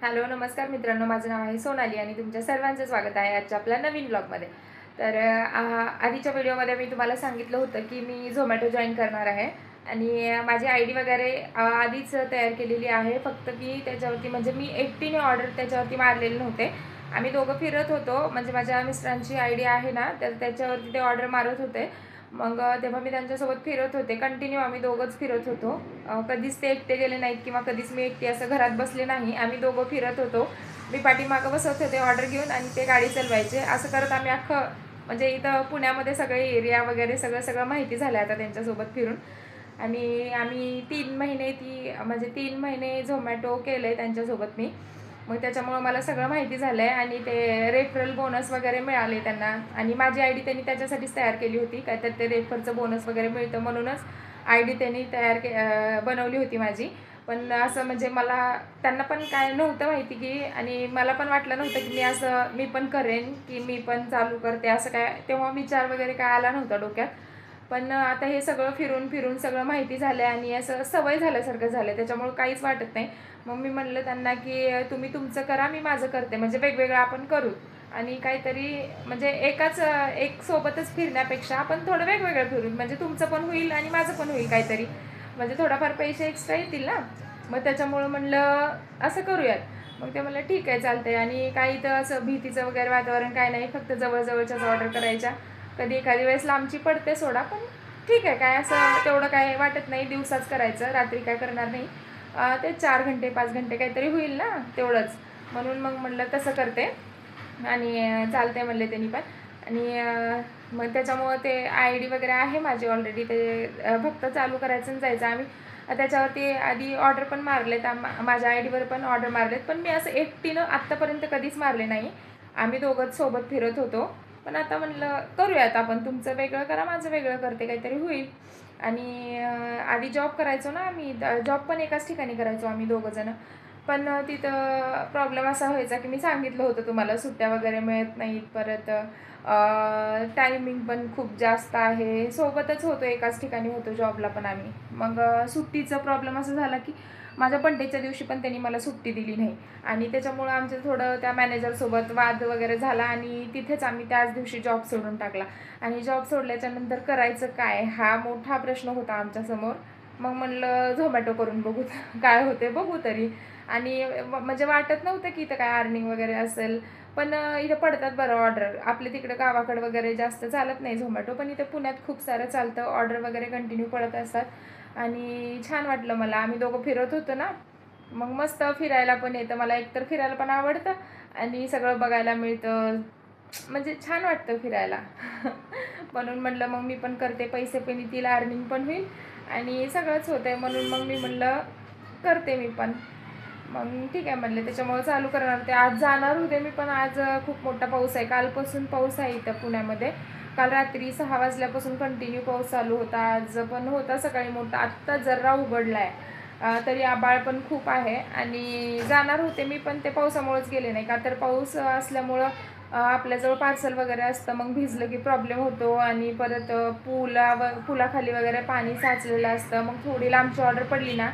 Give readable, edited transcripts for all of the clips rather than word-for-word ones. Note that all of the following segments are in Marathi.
हॅलो नमस्कार मित्रांनो, माझं नाव आहे सोनाली आणि तुमच्या सर्वांचं स्वागत आहे आजच्या आपल्या नवीन ब्लॉगमध्ये. तर आधीच्या व्हिडिओमध्ये मी तुम्हाला सांगितलं होतं की मी झोमॅटो जॉईन करणार आहे आणि माझी आय डी वगैरे आधीच तयार केलेली आहे. फक्त की त्याच्यावरती म्हणजे मी एकटीने ऑर्डर त्याच्यावरती मारलेले नव्हते. आम्ही दोघं फिरत होतो, म्हणजे माझ्या मिस्टरांची आय डी आहे ना, तर त्याच्यावरती ते ऑर्डर मारत होते. मग तेव्हा मी त्यांच्यासोबत फिरत होते, कंटिन्यू आम्ही दोघंच फिरत होतो. कधीच ते एकटे गेले नाहीत किंवा कधीच मी एकटी असं घरात बसले नाही. आम्ही दोघं फिरत होतो. मी पाठीमागं बसत होते ऑर्डर घेऊन आणि ते गाडी चालवायचे. असं करत आम्ही अख्खं म्हणजे इथं पुण्यामध्ये सगळे एरिया वगैरे सगळं सगळं माहिती झालं आता त्यांच्यासोबत फिरून. आणि आम्ही 3 महिने म्हणजे 3 महिने झोमॅटो केलं आहे त्यांच्यासोबत मी. मग त्याच्यामुळं मला सगळं माहिती झालं आहे आणि ते रेफरल बोनस वगैरे मिळाले त्यांना. आणि माझी आय डी त्यांनी त्याच्यासाठीच तयार केली होती, काय तर ते रेफरचं बोनस वगैरे मिळतं म्हणूनच आय डी त्यांनी बनवली होती माझी. पण असं म्हणजे मला त्यांना पण काय नव्हतं माहिती की, आणि मला पण वाटलं नव्हतं की मी पण करेन की मी पण चालू करते, असं काय तेव्हा विचार वगैरे काय आला नव्हता डोक्यात. पण आता हे सगळं फिरून फिरून सगळं माहिती झालं आणि असं सवय झाल्यासारखं झालं, त्याच्यामुळं काहीच वाटत नाही. मग मी म्हणलं त्यांना की तुम्ही तुमचं करा, मी माझं करते, म्हणजे वेगवेगळं आपण करू. आणि काहीतरी म्हणजे एक सोबतच फिरण्यापेक्षा आपण थोडं वेगवेगळं फिरू, म्हणजे तुमचं पण होईल आणि माझं पण होईल काहीतरी, म्हणजे थोडाफार पैसे एक्स्ट्रा येतील ना. मग त्याच्यामुळं म्हणलं असं करूयात. मग ते म्हणलं ठीक आहे चालतंय. आणि काही तर असं भीतीचं वगैरे वातावरण काय नाही, फक्त जवळजवळच्याच ऑर्डर करायच्या. कधी एखादी वेळेस लांबची पडते सोडा, पण ठीक आहे, काय असं तेवढं काय वाटत नाही. दिवसाच करायचं, रात्री काय करणार नाही. ते 4 घंटे 5 घंटे काहीतरी होईल ना तेवढंच. म्हणून मग म्हणलं तसं करते आणि चालते म्हणले त्यांनी पण. आणि मग त्याच्यामुळं ते आय डी वगैरे आहे माझी ऑलरेडी, ते फक्त चालू करायचं आणि जायचं. आम्ही त्याच्यावरती आधी ऑर्डर पण मारलेत, माझ्या आय डीवर पण ऑर्डर मारलेत, पण मी असं एकटीनं आत्तापर्यंत कधीच मारले नाही. आम्ही दोघंच सोबत फिरत होतो. पण आता म्हणलं करूयात आपण, तुमचं वेगळं करा, माझं वेगळं करते, काहीतरी होईल. आणि आधी जॉब करायचो ना आम्ही, जॉब पण एकाच ठिकाणी करायचो आम्ही दोघंजणं. पण तिथं प्रॉब्लेम असा व्हायचा की मी सांगितलं होतं तुम्हाला, सुट्ट्या वगैरे मिळत नाहीत. परत टायमिंग पण खूप जास्त आहे. सोबतच होतो, एकाच ठिकाणी होतो जॉबला पण आम्ही. मग सुट्टीचा प्रॉब्लेम असा झाला की माझ्या बड्डेच्या दिवशी पण त्यांनी मला सुट्टी दिली नाही. आणि त्याच्यामुळं आमचं थोडं त्या मॅनेजरसोबत वाद वगैरे झाला आणि तिथेच आम्ही त्याच दिवशी जॉब सोडून टाकला. आणि जॉब सोडल्याच्या नंतर करायचं काय, हा मोठा प्रश्न होता आमच्यासमोर. मग म्हणलं झोमॅटो करून बघू काय होते बघू तरी. आणि म्हणजे वाटत नव्हतं की इथं काय अर्निंग वगैरे असेल. पण इथं पडतात बरं ऑर्डर. आपल्या तिकडं गावाकडं वगैरे जास्त चालत नाही झोमॅटो, पण इथं पुण्यात खूप सारं चालतं, ऑर्डर वगैरे कंटिन्यू पडत असतात. आणि छान वाटलं मला, आम्ही दोघं फिरत होतो ना. मग मस्त फिरायला पण येतं मला, एकतर फिरायला पण आवडतं आणि सगळं बघायला मिळतं, म्हणजे छान वाटतं फिरायला. म्हणून म्हटलं मग मी पण करते, पैसे पण येतील, अर्निंग पण होईल आणि सगळंच होतं आहे. म्हणून मग मी म्हणलं करते मी पण. मग ठीक आहे म्हणले, त्याच्यामुळे चालू करणार होते. आज जाणार होते मी, पण आज खूप मोठा पाऊस आहे. कालपासून पाऊस आहे इथं पुण्यामध्ये. काल रात्री 6 वाजल्यापासून कंटिन्यू पाऊस चालू होता. आज पण होता सकाळी मोठा, आत्ता जरा उघडला आहे. तरी आभाळ पण खूप आहे. आणि जाणार होते मी, पण ते पावसामुळेच गेले नाही, का तर पाऊस असल्यामुळं आपल्याजवळ पार्सल वगैरे असतं, मग भिजलं की प्रॉब्लेम होतो. आणि परत पुलाखाली वगैरे पाणी साचलेलं असतं, मग थोडी लांबची ऑर्डर पडली ना,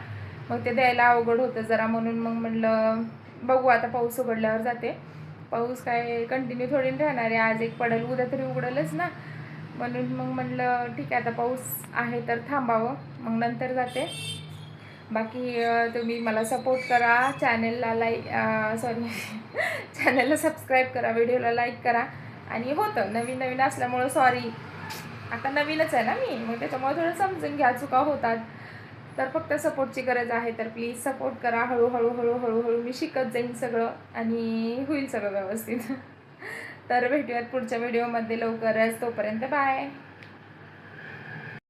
मग ते द्यायला अवघड होतं जरा. म्हणून मग म्हणलं बघू आता, पाऊस उघडल्यावर जाते. पाऊस काय कंटिन्यू थोडी राहणार आहे, आज एक पडेल, उद्या तरी उघडेलच ना. म्हणून मग म्हणलं ठीक आहे, आता पाऊस आहे तर थांबावं, मग नंतर जाते. बाकी तुम्ही मला सपोर्ट करा, सॉरी चॅनलला सबस्क्राईब करा, व्हिडिओला लाईक करा. आणि होतं नवीन नवीन असल्यामुळं सॉरी, आता नवीनच आहे ना मी, मग त्याच्यामुळे थोडं समजून घ्या, चुका होतात. तर फक्त सपोर्टची गरज आहे, तर प्लीज सपोर्ट करा. हळूहळू हळूहळू हळू मी शिकत जाईन सगळं आणि होईल सगळं व्यवस्थित. तर भेटूयात पुढच्या व्हिडिओमध्ये लवकरच, तोपर्यंत बाय.